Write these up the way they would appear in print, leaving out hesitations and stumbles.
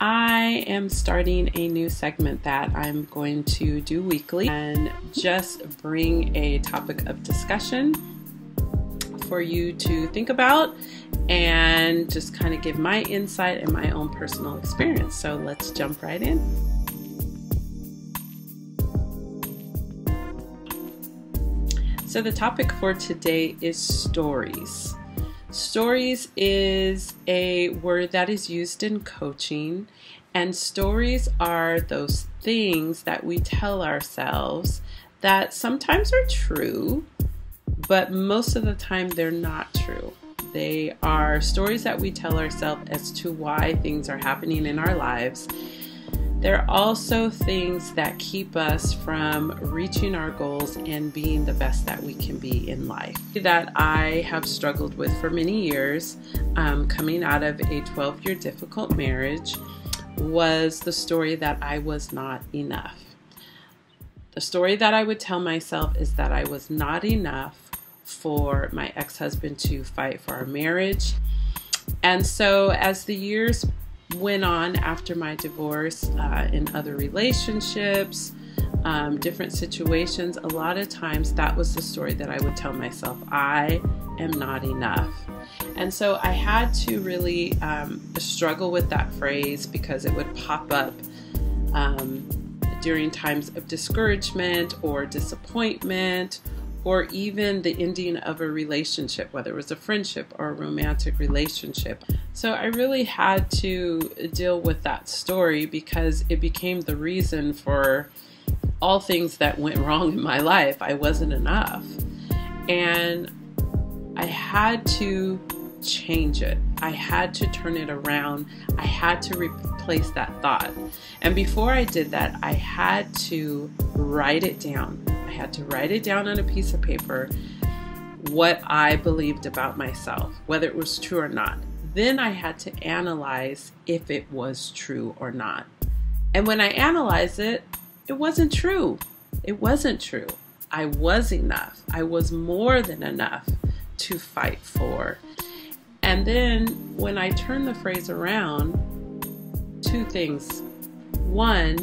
I am starting a new segment that I'm going to do weekly and just bring a topic of discussion for you to think about and just kind of give my insight and my own personal experience. So let's jump right in. So the topic for today is stories. Stories is a word that is used in coaching, and stories are those things that we tell ourselves that sometimes are true, but most of the time they're not true. They are stories that we tell ourselves as to why things are happening in our lives. They're also things that keep us from reaching our goals and being the best that we can be in life. That I have struggled with for many years, coming out of a 12-year difficult marriage, was the story that I was not enough. The story that I would tell myself is that I was not enough for my ex-husband to fight for our marriage. And so as the years went on after my divorce, in other relationships, different situations, a lot of times that was the story that I would tell myself. I am not enough. And so I had to really struggle with that phrase because it would pop up during times of discouragement or disappointment, or even the ending of a relationship, whether it was a friendship or a romantic relationship. So I really had to deal with that story because it became the reason for all things that went wrong in my life. I wasn't enough. And I had to change it. I had to turn it around. I had to replace that thought. And before I did that, I had to write it down. I had to write it down on a piece of paper, what I believed about myself, whether it was true or not. Then I had to analyze if it was true or not. And when I analyzed it, it wasn't true. It wasn't true. I was enough. I was more than enough to fight for. And then when I turned the phrase around, two things. One,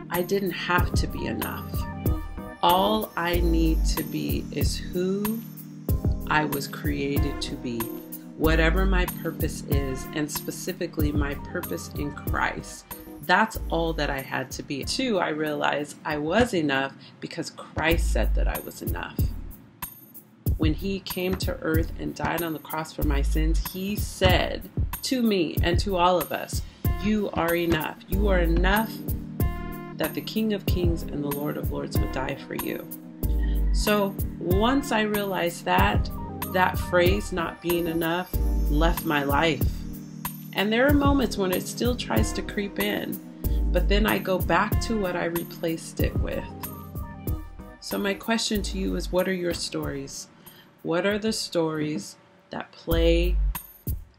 I didn't have to be enough. All I need to be is who I was created to be, whatever my purpose is, and specifically my purpose in Christ. That's all that I had to be. Two, I realized I was enough because Christ said that I was enough. When he came to earth and died on the cross for my sins, he said to me and to all of us, you are enough. You are enough that the King of Kings and the Lord of Lords would die for you. So once I realized that, that phrase, not being enough, left my life. And there are moments when it still tries to creep in, but then I go back to what I replaced it with. So my question to you is, what are your stories? What are the stories that play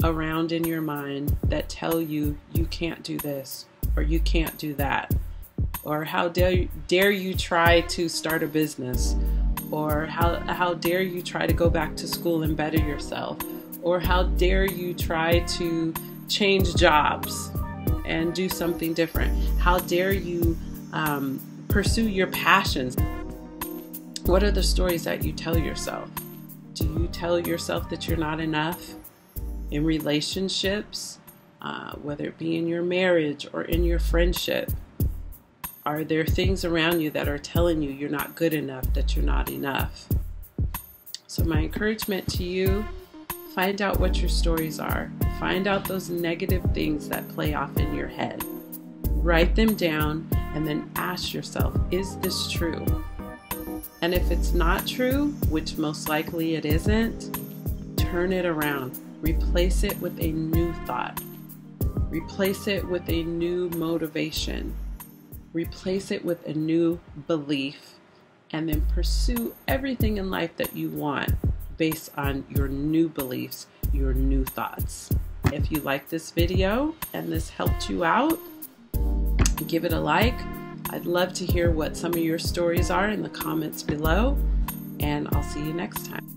around in your mind that tell you you can't do this or you can't do that? Or how dare you try to start a business? Or how dare you try to go back to school and better yourself? Or how dare you try to change jobs and do something different? How dare you pursue your passions? What are the stories that you tell yourself? Do you tell yourself that you're not enough in relationships, whether it be in your marriage or in your friendship? Are there things around you that are telling you you're not good enough, that you're not enough? So my encouragement to you, find out what your stories are. Find out those negative things that play off in your head. Write them down and then ask yourself, is this true? And if it's not true, which most likely it isn't, turn it around. Replace it with a new thought. Replace it with a new motivation. Replace it with a new belief, and then pursue everything in life that you want based on your new beliefs, your new thoughts. If you like this video and this helped you out, give it a like. I'd love to hear what some of your stories are in the comments below, and I'll see you next time.